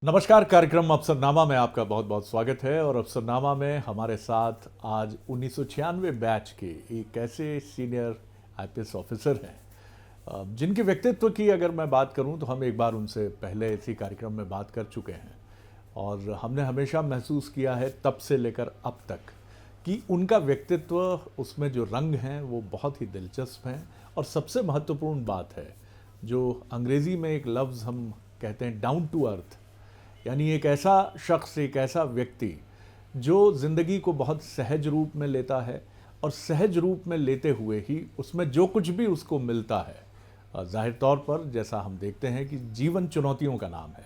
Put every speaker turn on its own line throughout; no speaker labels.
नमस्कार। कार्यक्रम अफसरनामा में आपका बहुत बहुत स्वागत है। और अफसरनामा में हमारे साथ आज 1996 बैच के एक ऐसे सीनियर आईपीएस ऑफिसर हैं जिनके व्यक्तित्व की अगर मैं बात करूं तो हम एक बार उनसे पहले इसी कार्यक्रम में बात कर चुके हैं और हमने हमेशा महसूस किया है तब से लेकर अब तक कि उनका व्यक्तित्व, उसमें जो रंग हैं वो बहुत ही दिलचस्प हैं। और सबसे महत्वपूर्ण बात है जो अंग्रेज़ी में एक लफ्ज़ हम कहते हैं डाउन टू अर्थ, यानी एक ऐसा शख्स, एक ऐसा व्यक्ति जो ज़िंदगी को बहुत सहज रूप में लेता है और सहज रूप में लेते हुए ही उसमें जो कुछ भी उसको मिलता है, जाहिर तौर पर जैसा हम देखते हैं कि जीवन चुनौतियों का नाम है।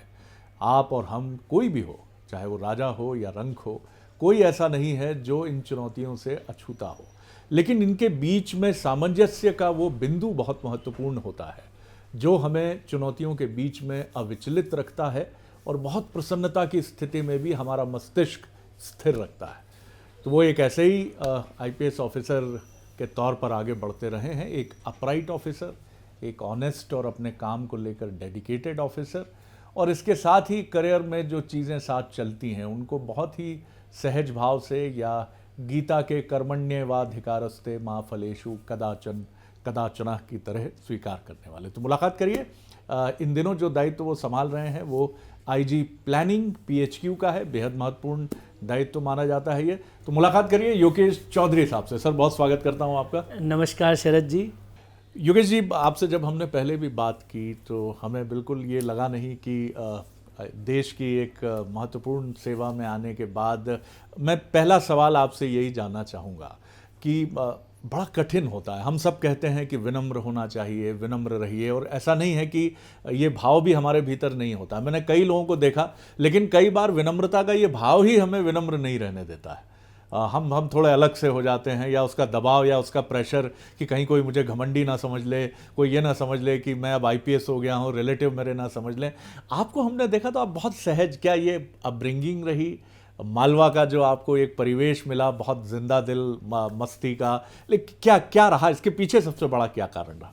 आप और हम, कोई भी हो, चाहे वो राजा हो या रंक हो, कोई ऐसा नहीं है जो इन चुनौतियों से अछूता हो। लेकिन इनके बीच में सामंजस्य का वो बिंदु बहुत महत्वपूर्ण होता है जो हमें चुनौतियों के बीच में अविचलित रखता है और बहुत प्रसन्नता की स्थिति में भी हमारा मस्तिष्क स्थिर रखता है। तो वो एक ऐसे ही आईपीएस ऑफिसर के तौर पर आगे बढ़ते रहे हैं, एक अपराइट ऑफिसर, एक ऑनेस्ट और अपने काम को लेकर डेडिकेटेड ऑफिसर। और इसके साथ ही करियर में जो चीज़ें साथ चलती हैं उनको बहुत ही सहज भाव से, या गीता के कर्मण्येवाधिकारस्ते मा फलेषु कदाचन कदाचना की तरह स्वीकार करने वाले। तो मुलाकात करिए। इन दिनों जो दायित्व वो संभाल रहे हैं वो आईजी प्लानिंग पीएचक्यू का है, बेहद महत्वपूर्ण दायित्व माना जाता है ये। तो मुलाकात करिए योगेश चौधरी साहब से। सर, बहुत स्वागत करता हूँ आपका।
नमस्कार शरद जी।
योगेश जी, आपसे जब हमने पहले भी बात की तो हमें बिल्कुल ये लगा नहीं कि देश की एक महत्वपूर्ण सेवा में आने के बाद मैं पहला सवाल आपसे यही जानना चाहूँगा कि बड़ा कठिन होता है। हम सब कहते हैं कि विनम्र होना चाहिए, विनम्र रहिए, और ऐसा नहीं है कि ये भाव भी हमारे भीतर नहीं होता। मैंने कई लोगों को देखा, लेकिन कई बार विनम्रता का ये भाव ही हमें विनम्र नहीं रहने देता है। हम थोड़े अलग से हो जाते हैं, या उसका दबाव या उसका प्रेशर कि कहीं कोई मुझे घमंडी ना समझ ले, कोई ये ना समझ ले कि मैं अब आईपीएस हो गया हूँ, रिलेटिव मेरे ना समझ लें। आपको हमने देखा तो आप बहुत सहज, क्या ये अपब्रिंगिंग रही, मालवा का जो आपको एक परिवेश मिला बहुत जिंदा दिल मस्ती का, लेकिन क्या क्या रहा इसके पीछे, सबसे बड़ा क्या कारण रहा?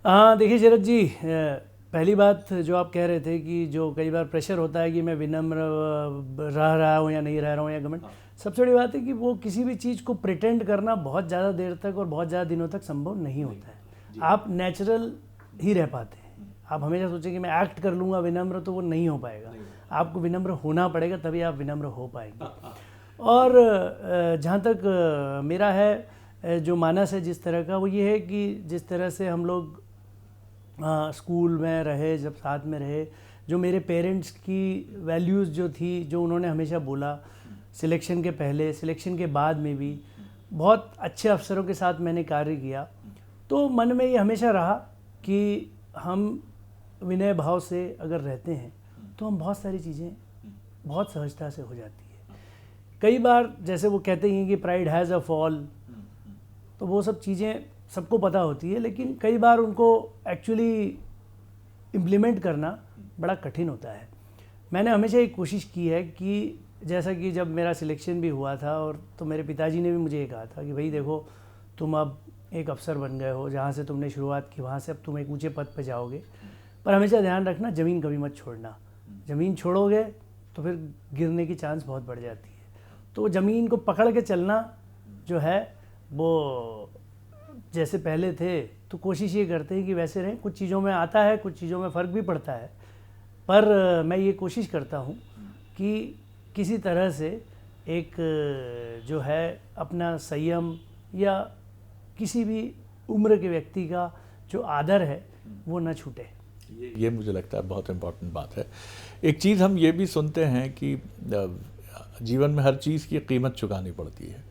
हाँ देखिए शरद जी, पहली बात जो आप कह रहे थे कि जो कई बार प्रेशर होता है कि मैं विनम्र रह रहा हूँ या नहीं रह रहा हूँ या घमंड, सबसे बड़ी बात है कि वो किसी भी चीज़ को प्रिटेंड करना बहुत ज़्यादा देर तक और बहुत ज़्यादा दिनों तक संभव नहीं होता है। आप नेचुरल ही रह पाते हैं। आप हमेशा सोचें कि मैं एक्ट कर लूँगा विनम्र, तो वो नहीं हो पाएगा। आपको विनम्र होना पड़ेगा, तभी आप विनम्र हो पाएंगे। और जहाँ तक मेरा है जो मानस है जिस तरह का, वो ये है कि जिस तरह से हम लोग स्कूल में रहे, जब साथ में रहे, जो मेरे पेरेंट्स की वैल्यूज़ जो थी, जो उन्होंने हमेशा बोला, सिलेक्शन के पहले, सिलेक्शन के बाद में भी बहुत अच्छे अफसरों के साथ मैंने कार्य किया, तो मन में ये हमेशा रहा कि हम विनय भाव से अगर रहते हैं तो हम बहुत सारी चीज़ें बहुत सहजता से हो जाती है। कई बार जैसे वो कहते हैं कि प्राइड हैज़ अ फॉल, तो वो सब चीज़ें सबको पता होती है, लेकिन कई बार उनको एक्चुअली इम्प्लीमेंट करना बड़ा कठिन होता है। मैंने हमेशा एक कोशिश की है कि जैसा कि जब मेरा सिलेक्शन भी हुआ था, और तो मेरे पिताजी ने भी मुझे ये कहा था कि भाई देखो, तुम अब एक अफसर बन गए हो, जहाँ से तुमने शुरुआत की वहाँ से अब तुम एक ऊंचे पद पे जाओगे, पर हमेशा ध्यान रखना ज़मीन कभी मत छोड़ना। ज़मीन छोड़ोगे तो फिर गिरने की चांस बहुत बढ़ जाती है। तो ज़मीन को पकड़ के चलना जो है वो, जैसे पहले थे तो कोशिश ये करते हैं कि वैसे रहें। कुछ चीज़ों में आता है, कुछ चीज़ों में फ़र्क भी पड़ता है, पर मैं ये कोशिश करता हूँ कि किसी तरह से एक जो है अपना संयम, या किसी भी उम्र के व्यक्ति का जो आदर है वो न छूटे।
ये मुझे लगता है बहुत इम्पोर्टेंट बात है। एक चीज़ हम ये भी सुनते हैं कि जीवन में हर चीज़ की कीमत चुकानी पड़ती है,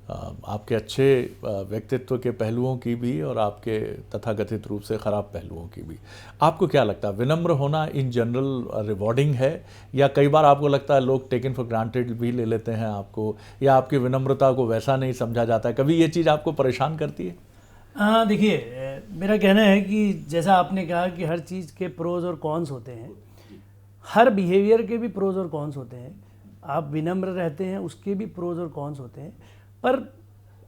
आपके अच्छे व्यक्तित्व के पहलुओं की भी और आपके तथाकथित रूप से ख़राब पहलुओं की भी। आपको क्या लगता है, विनम्र होना इन जनरल रिवॉर्डिंग है, या कई बार आपको लगता है लोग टेकन फॉर ग्रांटेड भी ले लेते हैं आपको, या आपकी विनम्रता को वैसा नहीं समझा जाता है? कभी ये चीज़ आपको परेशान करती है?
हाँ देखिए, मेरा कहना है कि जैसा आपने कहा कि हर चीज़ के प्रोज और कॉन्स होते हैं, हर बिहेवियर के भी प्रोज और कॉन्स होते हैं। आप विनम्र रहते हैं, उसके भी प्रोज और कॉन्स होते हैं। पर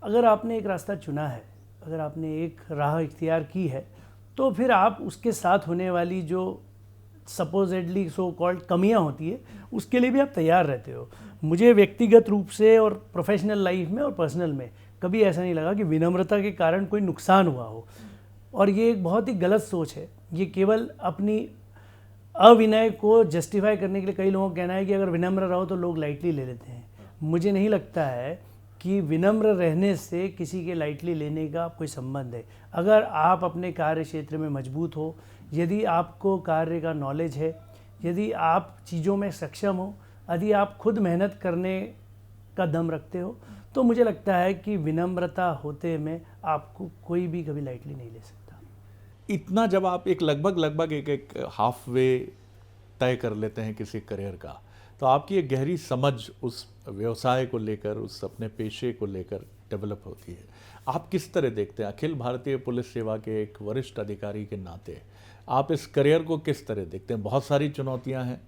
अगर आपने एक रास्ता चुना है, अगर आपने एक राह इख्तियार की है, तो फिर आप उसके साथ होने वाली जो सपोजेडली सो कॉल्ड कमियां होती है, उसके लिए भी आप तैयार रहते हो। मुझे व्यक्तिगत रूप से और प्रोफेशनल लाइफ में और पर्सनल में कभी ऐसा नहीं लगा कि विनम्रता के कारण कोई नुकसान हुआ हो, और ये एक बहुत ही गलत सोच है। ये केवल अपनी अविनय को जस्टिफाई करने के लिए कई लोगों का कहना है कि अगर विनम्र रहो तो लोग लाइटली ले लेते हैं। मुझे नहीं लगता है कि विनम्र रहने से किसी के लाइटली लेने का कोई संबंध है। अगर आप अपने कार्य क्षेत्र में मजबूत हो, यदि आपको कार्य का नॉलेज है, यदि आप चीज़ों में सक्षम हो, यदि आप खुद मेहनत करने का दम रखते हो, तो मुझे लगता है कि विनम्रता होते में आपको कोई भी कभी लाइटली नहीं ले सकता।
इतना जब आप एक लगभग एक हाफ वे तय कर लेते हैं किसी करियर का, तो आपकी एक गहरी समझ उस व्यवसाय को लेकर, उस अपने पेशे को लेकर डेवलप होती है। आप किस तरह देखते हैं, अखिल भारतीय पुलिस सेवा के एक वरिष्ठ अधिकारी के नाते आप इस करियर को किस तरह देखते हैं? बहुत सारी चुनौतियां हैं,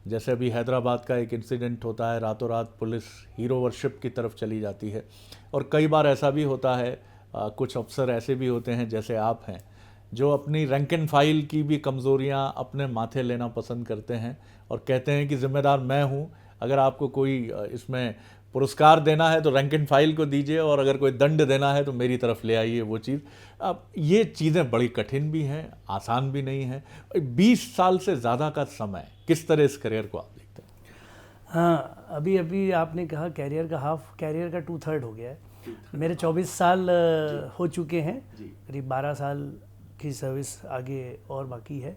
जैसे अभी हैदराबाद का एक इंसिडेंट होता है, रातों रात पुलिस हीरो वर्शिप की तरफ चली जाती है, और कई बार ऐसा भी होता है कुछ अफसर ऐसे भी होते हैं जैसे आप हैं, जो अपनी रैंक एंड फाइल की भी कमज़ोरियां अपने माथे लेना पसंद करते हैं और कहते हैं कि जिम्मेदार मैं हूं, अगर आपको कोई इसमें पुरस्कार देना है तो रैंक एंड फाइल को दीजिए, और अगर कोई दंड देना है तो मेरी तरफ ले आइए वो चीज़। अब ये चीज़ें बड़ी कठिन भी हैं, आसान भी नहीं हैं। 20 साल से ज़्यादा का समय, किस तरह इस करियर को आप देखते हैं?
हाँ, अभी आपने कहा कैरियर का हाफ, कैरियर का 2/3 हो गया है। मेरे 24 साल हो चुके हैं, करीब 12 साल की सर्विस आगे और बाकी है।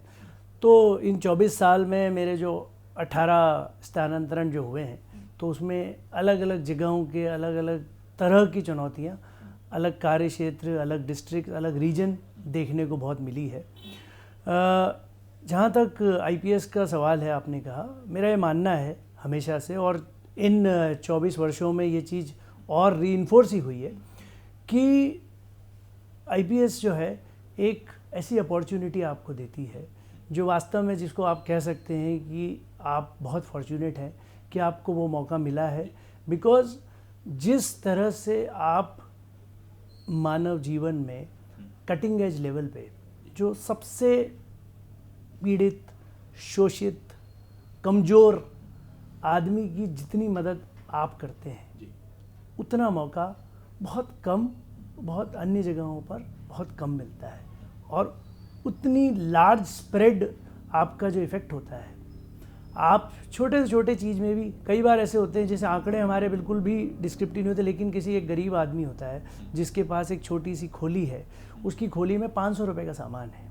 तो इन 24 साल में मेरे जो 18 स्थानांतरण जो हुए हैं, तो उसमें अलग अलग जगहों के अलग अलग तरह की चुनौतियाँ, अलग कार्य क्षेत्र, अलग डिस्ट्रिक्ट, अलग रीजन देखने को बहुत मिली है। जहाँ तक आईपीएस का सवाल है, आपने कहा, मेरा ये मानना है हमेशा से, और इन 24 वर्षों में ये चीज़ और रीइंफोर्स ही हुई है कि आईपीएस जो है एक ऐसी अपॉर्चुनिटी आपको देती है जो वास्तव में, जिसको आप कह सकते हैं कि आप बहुत फॉर्चुनेट हैं कि आपको वो मौका मिला है। बिकॉज़ जिस तरह से आप मानव जीवन में कटिंग एज लेवल पे जो सबसे पीड़ित, शोषित, कमज़ोर आदमी की जितनी मदद आप करते हैं, उतना मौका बहुत अन्य जगहों पर बहुत कम मिलता है, और उतनी लार्ज स्प्रेड आपका जो इफ़ेक्ट होता है। आप छोटे से छोटे चीज़ में भी कई बार ऐसे होते हैं, जैसे आंकड़े हमारे बिल्कुल भी डिस्क्रिप्टिव नहीं होते, लेकिन किसी एक गरीब आदमी होता है जिसके पास एक छोटी सी खोली है, उसकी खोली में 500 रुपये का सामान है।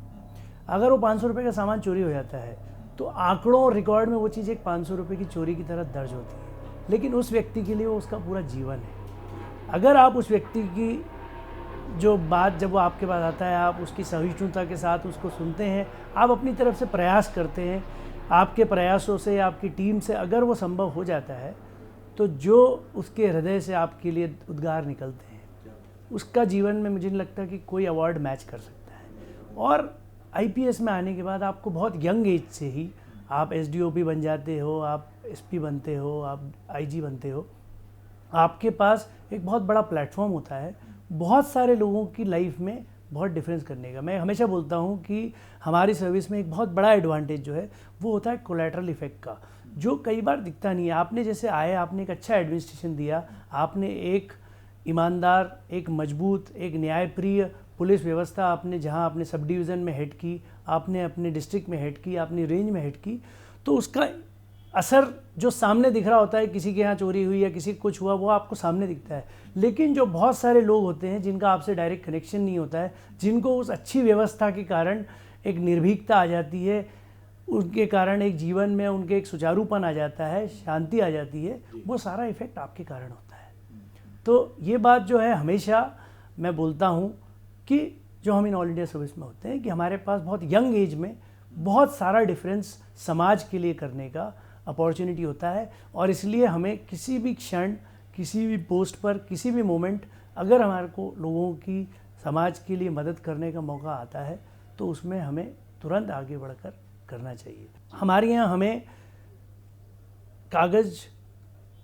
अगर वो 500 रुपये का सामान चोरी हो जाता है तो आंकड़ों और रिकॉर्ड में वो चीज़ एक 500 रुपये की चोरी की तरह दर्ज होती है, लेकिन उस व्यक्ति के लिए वो उसका पूरा जीवन है। अगर आप उस व्यक्ति की जो बात, जब वो आपके पास आता है, आप उसकी सहिष्णुता के साथ उसको सुनते हैं, आप अपनी तरफ से प्रयास करते हैं, आपके प्रयासों से, आपकी टीम से अगर वो संभव हो जाता है, तो जो उसके हृदय से आपके लिए उद्गार निकलते हैं, उसका जीवन में मुझे नहीं लगता कि कोई अवार्ड मैच कर सकता है। और आईपीएस में आने के बाद आपको बहुत यंग एज से ही आप एसडीओपी बन जाते हो, आप एसपी बनते हो, आप आईजी बनते हो। आपके पास एक बहुत बड़ा प्लेटफॉर्म होता है बहुत सारे लोगों की लाइफ में बहुत डिफरेंस करने का। मैं हमेशा बोलता हूँ कि हमारी सर्विस में एक बहुत बड़ा एडवांटेज जो है वो होता है कोलैटरल इफेक्ट का, जो कई बार दिखता नहीं है। आपने जैसे आए, आपने एक अच्छा एडमिनिस्ट्रेशन दिया, आपने एक ईमानदार, एक मजबूत, एक न्यायप्रिय पुलिस व्यवस्था आपने, जहाँ आपने सब डिवीज़न में हेड की, आपने अपने डिस्ट्रिक्ट में हेड की, आपने रेंज में हेड की, तो उसका असर जो सामने दिख रहा होता है, किसी के यहाँ चोरी हुई या किसी को कुछ हुआ, वो आपको सामने दिखता है। लेकिन जो बहुत सारे लोग होते हैं जिनका आपसे डायरेक्ट कनेक्शन नहीं होता है, जिनको उस अच्छी व्यवस्था के कारण एक निर्भीकता आ जाती है, उनके कारण एक जीवन में उनके एक सुचारूपन आ जाता है, शांति आ जाती है, वो सारा इफेक्ट आपके कारण होता है। तो ये बात जो है हमेशा मैं बोलता हूँ कि जो हम इन ऑल इंडिया सर्विस में होते हैं कि हमारे पास बहुत यंग एज में बहुत सारा डिफरेंस समाज के लिए करने का अपॉर्चुनिटी होता है, और इसलिए हमें किसी भी क्षण, किसी भी पोस्ट पर, किसी भी मोमेंट अगर हमारे को लोगों की, समाज के लिए मदद करने का मौका आता है तो उसमें हमें तुरंत आगे बढ़कर करना चाहिए। हमारे यहाँ हमें कागज़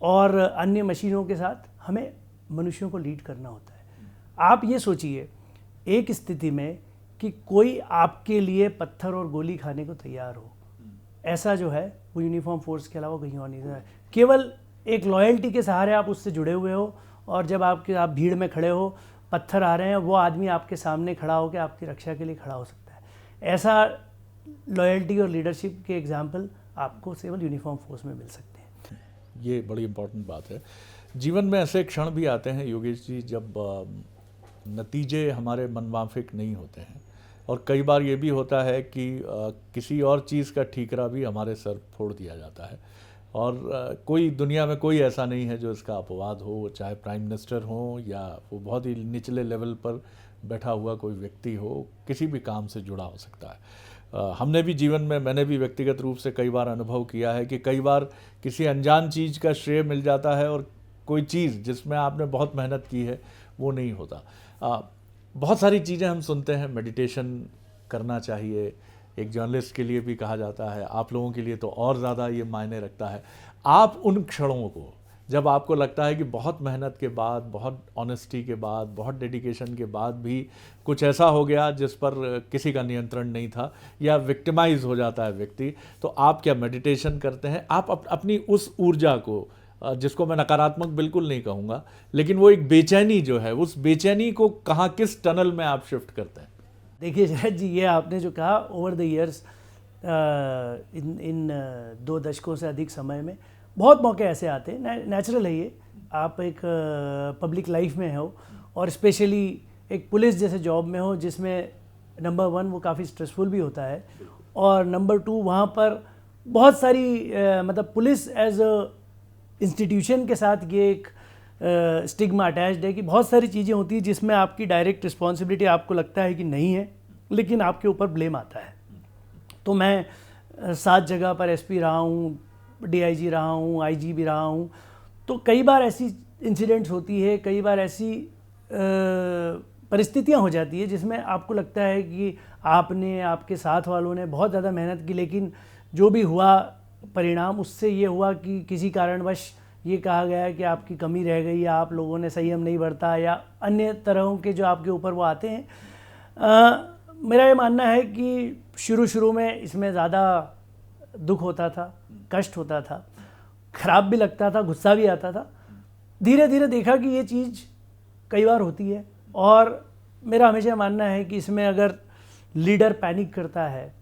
और अन्य मशीनों के साथ हमें मनुष्यों को लीड करना होता है। आप ये सोचिए एक स्थिति में कि कोई आपके लिए पत्थर और गोली खाने को तैयार हो, ऐसा जो है वो यूनिफॉर्म फोर्स के अलावा कहीं और नहीं है। केवल एक लॉयल्टी के सहारे आप उससे जुड़े हुए हो, और जब आप भीड़ में खड़े हो, पत्थर आ रहे हैं, वो आदमी आपके सामने खड़ा होकर आपकी रक्षा के लिए खड़ा हो सकता है। ऐसा लॉयल्टी और लीडरशिप के एग्जाम्पल आपको केवल यूनिफॉर्म फोर्स में मिल सकते हैं।
ये बड़ी इम्पोर्टेंट बात है। जीवन में ऐसे क्षण भी आते हैं योगेश जी जब नतीजे हमारे मनमाफिक नहीं होते हैं, और कई बार ये भी होता है कि किसी और चीज़ का ठीकरा भी हमारे सर फोड़ दिया जाता है, और कोई दुनिया में कोई ऐसा नहीं है जो इसका अपवाद हो, चाहे प्राइम मिनिस्टर हो या वो बहुत ही निचले लेवल पर बैठा हुआ कोई व्यक्ति हो, किसी भी काम से जुड़ा हो सकता है। हमने भी जीवन में, मैंने भी व्यक्तिगत रूप से कई बार अनुभव किया है कि कई बार किसी अनजान चीज़ का श्रेय मिल जाता है, और कोई चीज़ जिसमें आपने बहुत मेहनत की है वो नहीं होता। बहुत सारी चीज़ें हम सुनते हैं, मेडिटेशन करना चाहिए, एक जर्नलिस्ट के लिए भी कहा जाता है, आप लोगों के लिए तो और ज़्यादा ये मायने रखता है। आप उन क्षणों को, जब आपको लगता है कि बहुत मेहनत के बाद, बहुत ऑनेस्टी के बाद, बहुत डेडिकेशन के बाद भी कुछ ऐसा हो गया जिस पर किसी का नियंत्रण नहीं था, या विक्टिमाइज हो जाता है व्यक्ति, तो आप क्या मेडिटेशन करते हैं? आप अपनी उस ऊर्जा को, जिसको मैं नकारात्मक बिल्कुल नहीं कहूँगा, लेकिन वो एक बेचैनी जो है, उस बेचैनी को कहाँ, किस टनल में आप शिफ्ट करते हैं?
देखिए शरद जी, ये आपने जो कहा, ओवर द ईयर्स, इन 2 दशकों से अधिक समय में बहुत मौके ऐसे आते हैं, नेचुरल है ये, आप एक पब्लिक लाइफ में हो, और स्पेशली एक पुलिस जैसे जॉब में हो, जिसमें नंबर 1 वो काफ़ी स्ट्रेसफुल भी होता है, और नंबर 2 वहाँ पर बहुत सारी मतलब पुलिस एज अ इंस्टीट्यूशन के साथ ये एक स्टिग्मा अटैच्ड है कि बहुत सारी चीज़ें होती हैं जिसमें आपकी डायरेक्ट रिस्पॉन्सिबिलिटी आपको लगता है कि नहीं है, लेकिन आपके ऊपर ब्लेम आता है। तो मैं 7 जगह पर एसपी रहा हूँ, डीआईजी रहा हूँ, आईजी भी रहा हूँ, तो कई बार ऐसी इंसिडेंट्स होती है, कई बार ऐसी परिस्थितियाँ हो जाती है जिसमें आपको लगता है कि आपने, आपके साथ वालों ने बहुत ज़्यादा मेहनत की, लेकिन जो भी हुआ परिणाम उससे ये हुआ कि किसी कारणवश ये कहा गया कि आपकी कमी रह गई, या आप लोगों ने संयम नहीं बरता, या अन्य तरहों के जो आपके ऊपर वो आते हैं। मेरा ये मानना है कि शुरू में इसमें ज़्यादा दुख होता था, कष्ट होता था, ख़राब भी लगता था, गुस्सा भी आता था। धीरे धीरे देखा कि ये चीज़ कई बार होती है, और मेरा हमेशा मानना है कि इसमें अगर लीडर पैनिक करता है,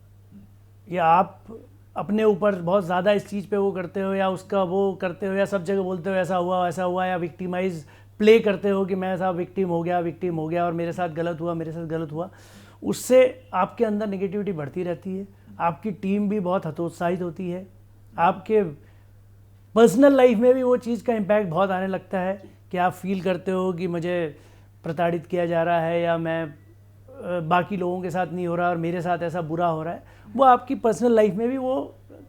या आप अपने ऊपर बहुत ज़्यादा इस चीज़ पे वो करते हो, या उसका वो करते हो, या सब जगह बोलते हो ऐसा हुआ, या विक्टिमाइज प्ले करते हो कि मैं साहब विक्टिम हो गया और मेरे साथ गलत हुआ, उससे आपके अंदर नेगेटिविटी बढ़ती रहती है, आपकी टीम भी बहुत हतोत्साहित होती है, आपके पर्सनल लाइफ में भी वो चीज़ का इम्पैक्ट बहुत आने लगता है कि आप फील करते हो कि मुझे प्रताड़ित किया जा रहा है, या मैं बाकी लोगों के साथ नहीं हो रहा और मेरे साथ ऐसा बुरा हो रहा है। वो आपकी पर्सनल लाइफ में भी वो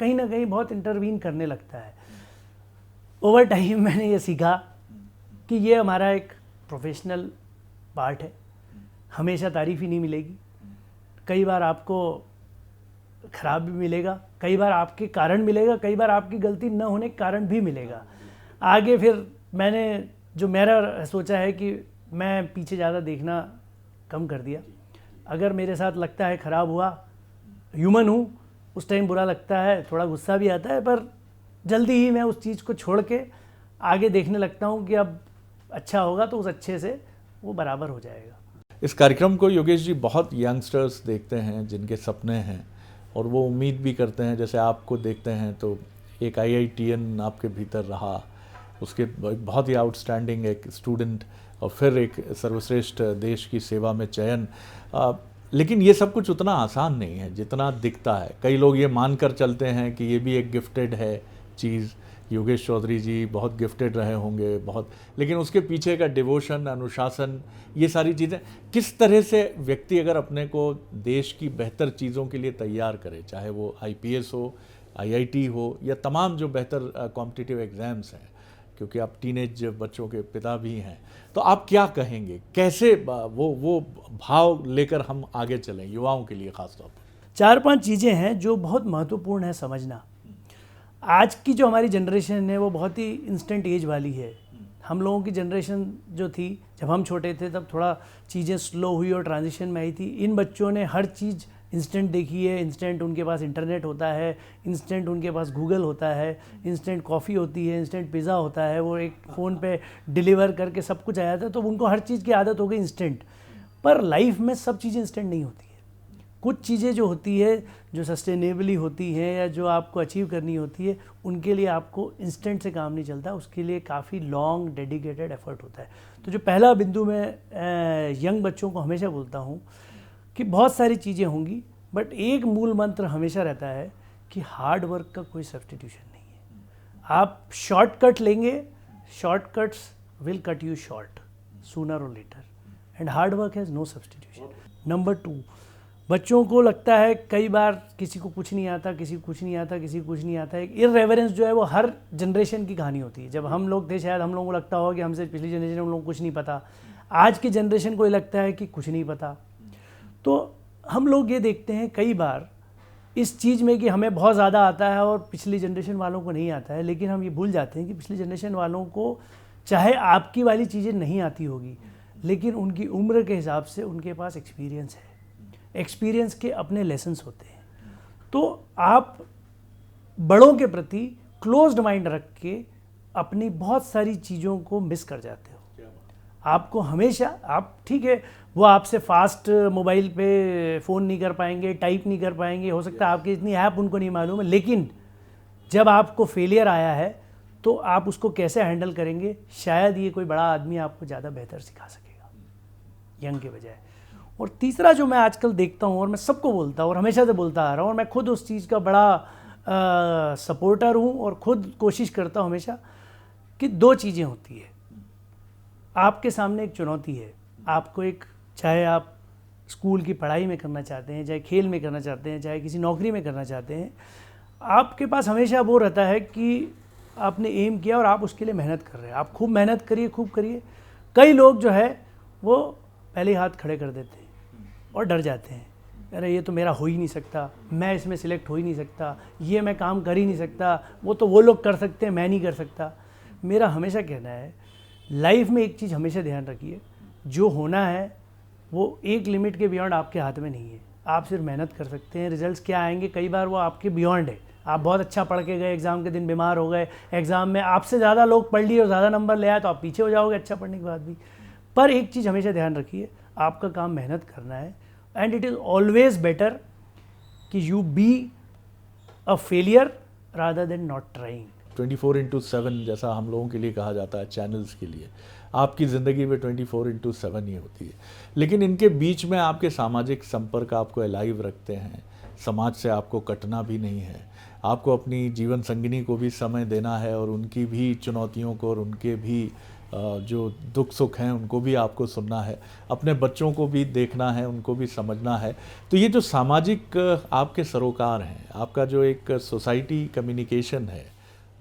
कहीं ना कहीं बहुत इंटरवीन करने लगता है। ओवर टाइम मैंने ये सीखा कि ये हमारा एक प्रोफेशनल पार्ट है, हमेशा तारीफ़ ही नहीं मिलेगी, कई बार आपको ख़राब भी मिलेगा, कई बार आपके कारण मिलेगा, कई बार आपकी गलती न होने के कारण भी मिलेगा। आगे फिर मैंने जो मेरा सोचा है कि मैं पीछे ज़्यादा देखना कम कर दिया। अगर मेरे साथ लगता है ख़राब हुआ, ह्यूमन हूँ, उस टाइम बुरा लगता है, थोड़ा गुस्सा भी आता है, पर जल्दी ही मैं उस चीज़ को छोड़ के आगे देखने लगता हूँ कि अब अच्छा होगा तो उस अच्छे से वो बराबर हो जाएगा।
इस कार्यक्रम को योगेश जी बहुत यंगस्टर्स देखते हैं जिनके सपने हैं, और वो उम्मीद भी करते हैं, जैसे आपको देखते हैं तो एक IITN आपके भीतर रहा, उसके बहुत ही आउटस्टैंडिंग एक स्टूडेंट, और फिर एक सर्वश्रेष्ठ देश की सेवा में चयन। लेकिन ये सब कुछ उतना आसान नहीं है जितना दिखता है। कई लोग ये मानकर चलते हैं कि ये भी एक गिफ्टेड है चीज़, योगेश चौधरी जी बहुत गिफ्टेड रहे होंगे बहुत, लेकिन उसके पीछे का डिवोशन, अनुशासन, ये सारी चीज़ें, किस तरह से व्यक्ति अगर अपने को देश की बेहतर चीज़ों के लिए तैयार करे, चाहे वो IPS हो, IIT हो, या तमाम जो बेहतर कॉम्पिटिटिव एग्ज़ाम्स हैं, क्योंकि आप टीनेज बच्चों के पिता भी हैं, तो आप क्या कहेंगे, कैसे वो भाव लेकर हम आगे चलें युवाओं के लिए ख़ास तौर पर?
4-5 चीज़ें हैं जो बहुत महत्वपूर्ण है समझना। आज की जो हमारी जनरेशन है वो बहुत ही इंस्टेंट एज वाली है। हम लोगों की जनरेशन जो थी, जब हम छोटे थे तब थोड़ा चीज़ें स्लो हुई और ट्रांजिशन में आई थी। इन बच्चों ने हर चीज़ इंस्टेंट देखिए, इंस्टेंट उनके पास इंटरनेट होता है, इंस्टेंट उनके पास गूगल होता है, इंस्टेंट कॉफ़ी होती है, इंस्टेंट पिज़्ज़ा होता है, वो एक फ़ोन पे डिलीवर करके सब कुछ आ जाता है, तो उनको हर चीज़ की आदत हो गई इंस्टेंट। पर लाइफ में सब चीज़ें इंस्टेंट नहीं होती है। कुछ चीज़ें जो होती है, जो सस्टेनेबली होती हैं या जो आपको अचीव करनी होती है, उनके लिए आपको इंस्टेंट से काम नहीं चलता, उसके लिए काफ़ी लॉन्ग डेडिकेटेड एफर्ट होता है। तो जो पहला बिंदु मैं यंग बच्चों को हमेशा बोलता हूँ कि बहुत सारी चीज़ें होंगी, बट एक मूल मंत्र हमेशा रहता है कि हार्ड वर्क का कोई सब्स्टिट्यूशन नहीं है। आप शॉर्टकट लेंगे, shortcuts will cut you short sooner और later, and hard work has no substitution. Number 2, बच्चों को लगता है कई बार किसी को कुछ नहीं आता, किसी को कुछ नहीं आता, किसी को कुछ नहीं आता। एक इररेवरेंस जो है वो हर जनरेशन की कहानी होती है। जब हम लोग थे शायद हम लोगों को लगता होगा कि हमसे पिछली जनरेशन में हम लोगों को कुछ नहीं पता, आज की जनरेशन को ये लगता है कि कुछ नहीं पता। तो हम लोग ये देखते हैं कई बार इस चीज़ में कि हमें बहुत ज़्यादा आता है और पिछली जनरेशन वालों को नहीं आता है, लेकिन हम ये भूल जाते हैं कि पिछली जनरेशन वालों को चाहे आपकी वाली चीज़ें नहीं आती होगी, लेकिन उनकी उम्र के हिसाब से उनके पास एक्सपीरियंस है, एक्सपीरियंस के अपने लेसन्स होते हैं। तो आप बड़ों के प्रति क्लोज्ड माइंड रख के अपनी बहुत सारी चीज़ों को मिस कर जाते हो। आपको हमेशा, आप ठीक है, वो आपसे फास्ट मोबाइल पे फ़ोन नहीं कर पाएंगे, टाइप नहीं कर पाएंगे, हो सकता है आपकी इतनी ऐप उनको नहीं मालूम है, लेकिन जब आपको फेलियर आया है तो आप उसको कैसे हैंडल करेंगे, शायद ये कोई बड़ा आदमी आपको ज़्यादा बेहतर सिखा सकेगा यंग के बजाय। और तीसरा जो मैं आजकल देखता हूँ और मैं सबको बोलता हूँ और हमेशा से बोलता आ रहा हूँ, और मैं खुद उस चीज़ का बड़ा सपोर्टर हूँ और खुद कोशिश करता हूँ हमेशा, कि 2 चीज़ें होती है। आपके सामने एक चुनौती है, आपको एक, चाहे आप स्कूल की पढ़ाई में करना चाहते हैं, चाहे खेल में करना चाहते हैं, चाहे किसी नौकरी में करना चाहते हैं, आपके पास हमेशा वो रहता है कि आपने एम किया और आप उसके लिए मेहनत कर रहे हैं। आप खूब मेहनत करिए, खूब करिए। कई लोग जो है वो पहले हाथ खड़े कर देते हैं और डर जाते हैं, अरे ये तो मेरा हो ही नहीं सकता, मैं इसमें सिलेक्ट हो ही नहीं सकता, ये मैं काम कर ही नहीं सकता, वो तो वो लोग कर सकते हैं, मैं नहीं कर सकता। मेरा हमेशा कहना है, लाइफ में एक चीज़ हमेशा ध्यान रखिए, जो होना है वो एक लिमिट के बियॉन्ड आपके हाथ में नहीं है। आप सिर्फ मेहनत कर सकते हैं, रिजल्ट्स क्या आएंगे कई बार वो आपके बियॉन्ड है। आप बहुत अच्छा पढ़ के गए, एग्ज़ाम के दिन बीमार हो गए, एग्ज़ाम में आपसे ज़्यादा लोग पढ़ लिए और ज़्यादा नंबर ले आए तो आप पीछे हो जाओगे अच्छा पढ़ने के बाद भी। पर एक चीज़ हमेशा ध्यान रखिए, आपका काम मेहनत करना है, and it is always better कि you be a failure rather than not trying.
24/7 जैसा हम लोगों के लिए कहा जाता है, चैनल्स के लिए आपकी ज़िंदगी में 24/7 ही होती है, लेकिन इनके बीच में आपके सामाजिक संपर्क आपको अलाइव रखते हैं। समाज से आपको कटना भी नहीं है, आपको अपनी जीवन संगिनी को भी समय देना है और उनकी भी चुनौतियों को और उनके भी जो दुख सुख हैं उनको भी आपको सुनना है, अपने बच्चों को भी देखना है, उनको भी समझना है। तो ये जो सामाजिक आपके सरोकार हैं, आपका जो एक सोसाइटी कम्युनिकेशन है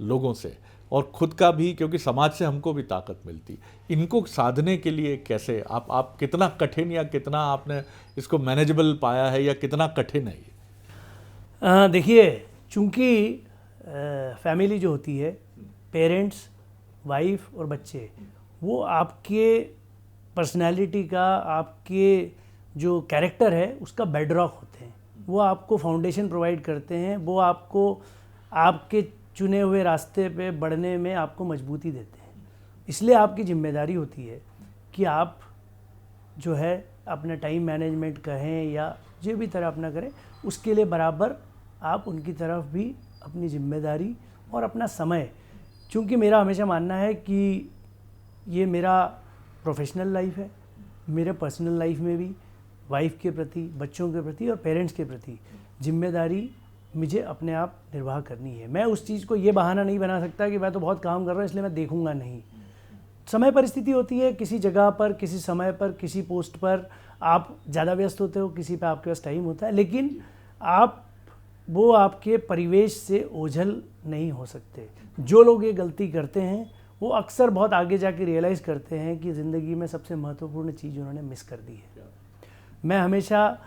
लोगों से और ख़ुद का भी, क्योंकि समाज से हमको भी ताकत मिलती, इनको साधने के लिए कैसे आप कितना कठिन या कितना आपने इसको मैनेजेबल पाया है या कितना कठिन है ये?
देखिए, चूँकि फैमिली जो होती है, पेरेंट्स, वाइफ और बच्चे, वो आपके पर्सनैलिटी का, आपके जो कैरेक्टर है उसका बेडरॉक होते हैं। वो आपको फाउंडेशन प्रोवाइड करते हैं, वो आपको आपके चुने हुए रास्ते पे बढ़ने में आपको मजबूती देते हैं। इसलिए आपकी जिम्मेदारी होती है कि आप जो है अपना टाइम मैनेजमेंट कहें या जो भी तरह अपना करें, उसके लिए बराबर आप उनकी तरफ भी अपनी जिम्मेदारी और अपना समय, चूँकि मेरा हमेशा मानना है कि ये मेरा प्रोफेशनल लाइफ है, मेरे पर्सनल लाइफ में भी वाइफ के प्रति, बच्चों के प्रति और पेरेंट्स के प्रति जिम्मेदारी मुझे अपने आप निर्वाह करनी है। मैं उस चीज़ को ये बहाना नहीं बना सकता कि मैं तो बहुत काम कर रहा हूँ इसलिए मैं देखूंगा नहीं। समय परिस्थिति होती है, किसी जगह पर, किसी समय पर, किसी पोस्ट पर आप ज़्यादा व्यस्त होते हो, किसी पे आपके पास टाइम होता है, लेकिन आप वो आपके परिवेश से ओझल नहीं हो सकते। जो लोग ये गलती करते हैं वो अक्सर बहुत आगे जाके रियलाइज़ करते हैं कि ज़िंदगी में सबसे महत्वपूर्ण चीज़ उन्होंने मिस कर दी है। मैं हमेशा,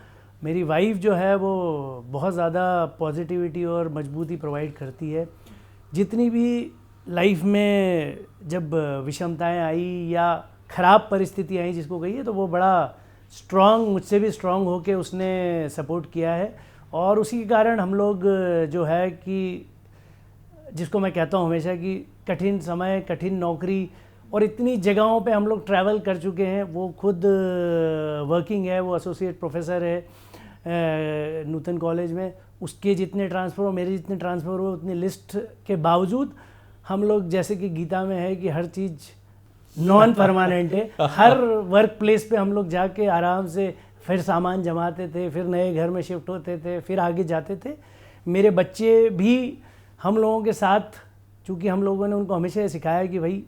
मेरी वाइफ जो है वो बहुत ज़्यादा पॉजिटिविटी और मजबूती प्रोवाइड करती है। जितनी भी लाइफ में जब विषमताएं आई या ख़राब परिस्थिति आई जिसको कहिए, तो वो बड़ा स्ट्रांग, मुझसे भी स्ट्रांग होके उसने सपोर्ट किया है। और उसी के कारण हम लोग जो है कि जिसको मैं कहता हूँ हमेशा कि कठिन समय, कठिन नौकरी और इतनी जगहों पे हम लोग ट्रैवल कर चुके हैं। वो खुद वर्किंग है, वो एसोसिएट प्रोफेसर है नूतन कॉलेज में। उसके जितने ट्रांसफ़र हो, मेरे जितने ट्रांसफ़र हो, उतनी लिस्ट के बावजूद हम लोग, जैसे कि गीता में है कि हर चीज़ नॉन परमानेंट है, हर वर्क प्लेस पे हम लोग जाके आराम से फिर सामान जमाते थे, फिर नए घर में शिफ्ट होते थे, फिर आगे जाते थे। मेरे बच्चे भी हम लोगों के साथ, चूँकि हम लोगों ने उनको हमेशा ये सिखाया कि भाई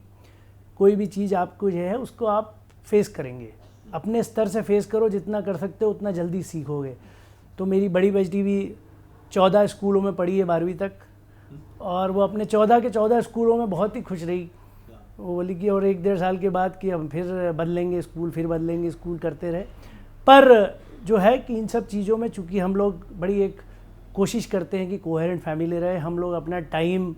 कोई भी चीज़ आपको जो है उसको आप फेस करेंगे, अपने स्तर से फेस करो, जितना कर सकते हो उतना जल्दी सीखोगे। तो मेरी बड़ी बेटी भी 14 स्कूलों में पढ़ी है 12वीं तक, और वो अपने 14 के 14 स्कूलों में बहुत ही खुश रही। वो बोली कि और 1-1.5 साल के बाद कि हम फिर बदलेंगे स्कूल, फिर बदलेंगे स्कूल करते रहे। पर जो है कि इन सब चीज़ों में चूँकि हम लोग बड़ी एक कोशिश करते हैं कि कोहेरेंट फैमिली रहे, हम लोग अपना टाइम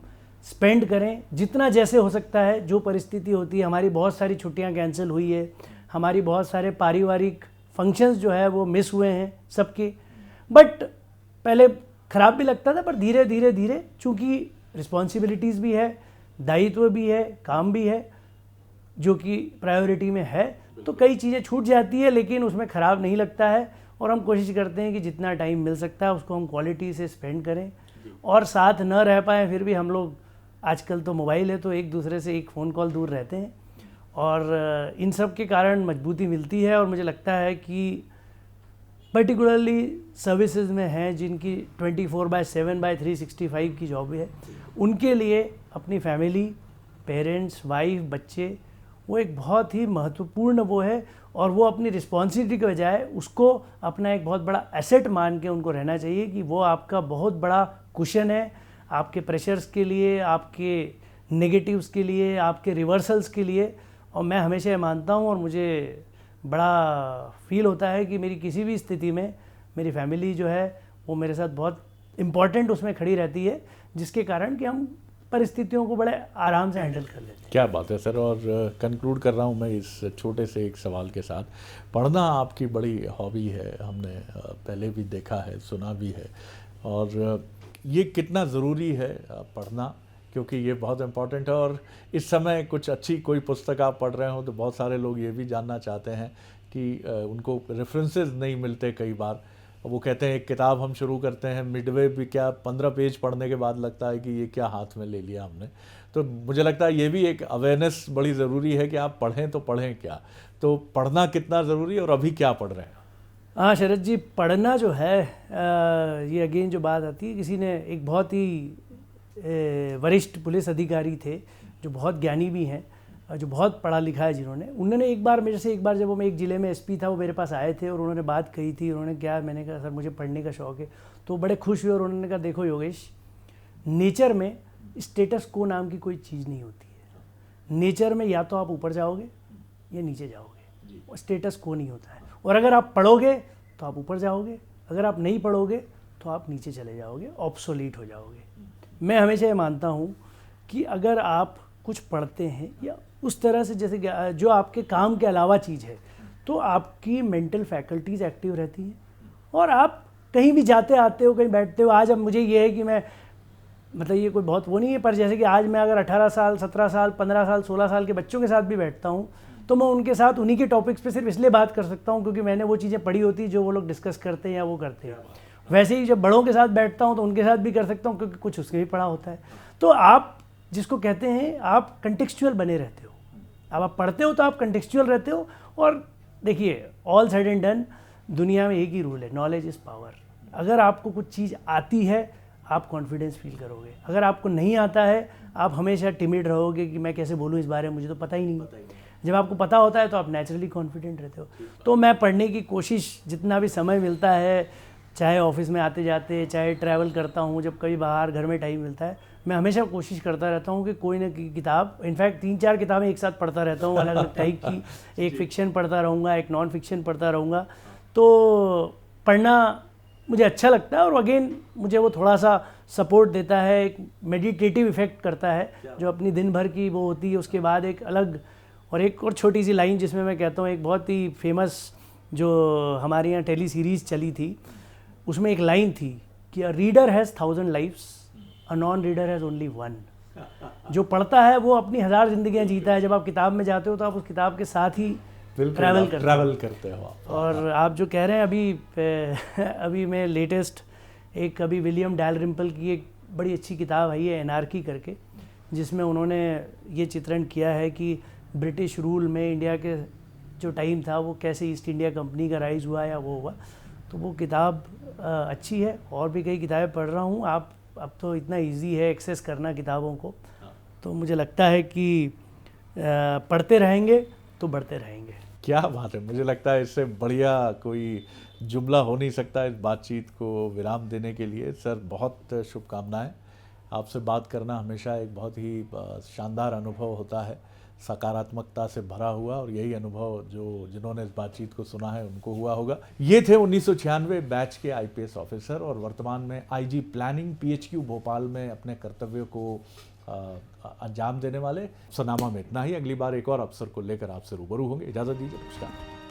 स्पेंड करें जितना जैसे हो सकता है। जो परिस्थिति होती है, हमारी बहुत सारी छुट्टियां कैंसिल हुई है, हमारी बहुत सारे पारिवारिक फंक्शंस जो है वो मिस हुए हैं सबके। बट पहले ख़राब भी लगता था, पर धीरे धीरे धीरे चूँकि रिस्पॉन्सिबिलिटीज़ भी है, दायित्व भी है, काम भी है जो कि प्रायोरिटी में है, तो कई चीज़ें छूट जाती है, लेकिन उसमें ख़राब नहीं लगता है। और हम कोशिश करते हैं कि जितना टाइम मिल सकता है उसको हम क्वालिटी से स्पेंड करें, और साथ न रह पाएँ फिर भी हम लोग, आजकल तो मोबाइल है तो एक दूसरे से एक फ़ोन कॉल दूर रहते हैं, और इन सब के कारण मजबूती मिलती है। और मुझे लगता है कि पर्टिकुलरली सर्विसेज में हैं जिनकी 24/7/365 की जॉब है, उनके लिए अपनी फैमिली, पेरेंट्स, वाइफ, बच्चे, वो एक बहुत ही महत्वपूर्ण वो है। और वो अपनी रिस्पॉन्सिबिलिटी के बजाय उसको अपना एक बहुत बड़ा एसेट मान के उनको रहना चाहिए कि वो आपका बहुत बड़ा कुशन है आपके प्रेशर्स के लिए, आपके नेगेटिव्स के लिए, आपके रिवर्सल्स के लिए। और मैं हमेशा ये मानता हूँ और मुझे बड़ा फील होता है कि मेरी किसी भी स्थिति में मेरी फैमिली जो है वो मेरे साथ बहुत इम्पॉर्टेंट उसमें खड़ी रहती है, जिसके कारण कि हम परिस्थितियों को बड़े आराम से हैंडल कर लेते हैं।
क्या बात है सर। और कंक्लूड कर रहा हूँ मैं इस छोटे से एक सवाल के साथ। पढ़ना आपकी बड़ी हॉबी है, हमने पहले भी देखा है, सुना भी है। और ये कितना ज़रूरी है पढ़ना, क्योंकि ये बहुत इम्पॉर्टेंट है। और इस समय कुछ अच्छी कोई पुस्तक आप पढ़ रहे हो तो बहुत सारे लोग ये भी जानना चाहते हैं कि उनको रेफरेंसेस नहीं मिलते कई बार। वो कहते हैं एक किताब हम शुरू करते हैं, मिडवे भी क्या 15 पेज पढ़ने के बाद लगता है कि ये क्या हाथ में ले लिया हमने। तो मुझे लगता है ये भी एक अवेयरनेस बड़ी ज़रूरी है कि आप पढ़ें तो पढ़ें क्या, तो पढ़ना कितना ज़रूरी है और अभी क्या पढ़ रहे हैं?
हाँ शरद जी, पढ़ना जो है ये अगेन जो बात आती है, किसी ने एक बहुत ही वरिष्ठ पुलिस अधिकारी थे जो बहुत ज्ञानी भी हैं, जो बहुत पढ़ा लिखा है जिन्होंने, उन्होंने एक बार मेरे से, एक बार जब वो मैं एक ज़िले में एसपी था, वो मेरे पास आए थे और उन्होंने बात कही थी। उन्होंने क्या, मैंने कहा सर मुझे पढ़ने का शौक़ है, तो बड़े खुश हुए और उन्होंने कहा देखो योगेश, नेचर में स्टेटस को नाम की कोई चीज़ नहीं होती है। नेचर में या तो आप ऊपर जाओगे या नीचे जाओगे, स्टेटस को नहीं होता है। और अगर आप पढ़ोगे तो आप ऊपर जाओगे, अगर आप नहीं पढ़ोगे तो आप नीचे चले जाओगे, ऑब्सोलीट हो जाओगे। मैं हमेशा ये मानता हूँ कि अगर आप कुछ पढ़ते हैं या उस तरह से, जैसे जो आपके काम के अलावा चीज़ है, तो आपकी मेंटल फैकल्टीज़ एक्टिव रहती हैं और आप कहीं भी जाते आते हो, कहीं बैठते हो। आज अब मुझे ये है कि मैं, मतलब ये कोई बहुत वो नहीं है, पर जैसे कि आज मैं अगर 18 साल, 17 साल, 15 साल, 16 साल के बच्चों के साथ भी बैठता हूँ तो मैं उनके साथ उन्हीं के टॉपिक्स पे सिर्फ इसलिए बात कर सकता हूँ क्योंकि मैंने वो चीज़ें पढ़ी होती जो वो लोग डिस्कस करते हैं या वो करते हैं। वैसे ही जब बड़ों के साथ बैठता हूँ तो उनके साथ भी कर सकता हूँ क्योंकि कुछ उसके भी पढ़ा होता है। तो आप जिसको कहते हैं आप कंटेक्चुअल बने रहते हो, अब आप पढ़ते हो तो आप कंटेक्चुअल रहते हो। और देखिए, ऑल सेड एंड डन, दुनिया में एक ही रूल है, नॉलेज इज़ पावर। अगर आपको कुछ चीज़ आती है आप कॉन्फिडेंस फील करोगे, अगर आपको नहीं आता है आप हमेशा टिमिड रहोगे कि मैं कैसे बोलूँ इस बारे में, मुझे तो पता ही नहीं है। जब आपको पता होता है तो आप नेचुरली कॉन्फिडेंट रहते हो। तो मैं पढ़ने की कोशिश जितना भी समय मिलता है, चाहे ऑफिस में आते जाते, चाहे ट्रैवल करता हूँ, जब कभी बाहर घर में टाइम मिलता है, मैं हमेशा कोशिश करता रहता हूँ कि कोई ना कोई किताब, इनफैक्ट 3-4 किताबें एक साथ पढ़ता रहता हूँ अलग अलग टाइप की। एक फ़िक्शन पढ़ता रहूँगा, एक नॉन फिक्शन पढ़ता रहूँगा। तो पढ़ना मुझे अच्छा लगता है और अगेन मुझे वो थोड़ा सा सपोर्ट देता है, एक मेडिटेटिव इफ़ेक्ट करता है जो अपनी दिन भर की वो होती है। उसके बाद एक अलग और एक और छोटी सी लाइन जिसमें मैं कहता हूँ, एक बहुत ही फेमस जो हमारे यहाँ टेली सीरीज़ चली थी, उसमें एक लाइन थी कि a reader has 1000 lives, a non reader has only one. जो पढ़ता है वो अपनी 1000 जिंदगियाँ जीता है। जब आप किताब में जाते हो तो आप उस किताब के साथ ही
ट्रैवल करते हो आप।
और आप जो कह रहे हैं अभी मैं लेटेस्ट एक अभी विलियम डैलरिम्पल की एक बड़ी अच्छी किताब आई है एनार्की करके, जिसमें उन्होंने ये चित्रण किया है कि ब्रिटिश रूल में इंडिया के जो टाइम था वो कैसे ईस्ट इंडिया कंपनी का राइज हुआ या वो हुआ। तो वो किताब अच्छी है। और भी कई किताबें पढ़ रहा हूँ। अब तो इतना इजी है एक्सेस करना किताबों को, तो मुझे लगता है कि पढ़ते रहेंगे तो बढ़ते रहेंगे।
क्या बात है, मुझे लगता है इससे बढ़िया कोई जुमला हो नहीं सकता इस बातचीत को विराम देने के लिए। सर, बहुत शुभकामनाएं। आपसे बात करना हमेशा एक बहुत ही शानदार अनुभव होता है, सकारात्मकता से भरा हुआ, और यही अनुभव जो जिन्होंने इस बातचीत को सुना है उनको हुआ होगा। ये थे 1996 बैच के आईपीएस ऑफिसर और वर्तमान में आईजी प्लानिंग पीएचक्यू भोपाल में अपने कर्तव्यों को अंजाम देने वाले। सनामा में इतना ही। अगली बार एक और अफसर को लेकर आपसे रूबरू होंगे। इजाज़त दीजिए, नमस्कार।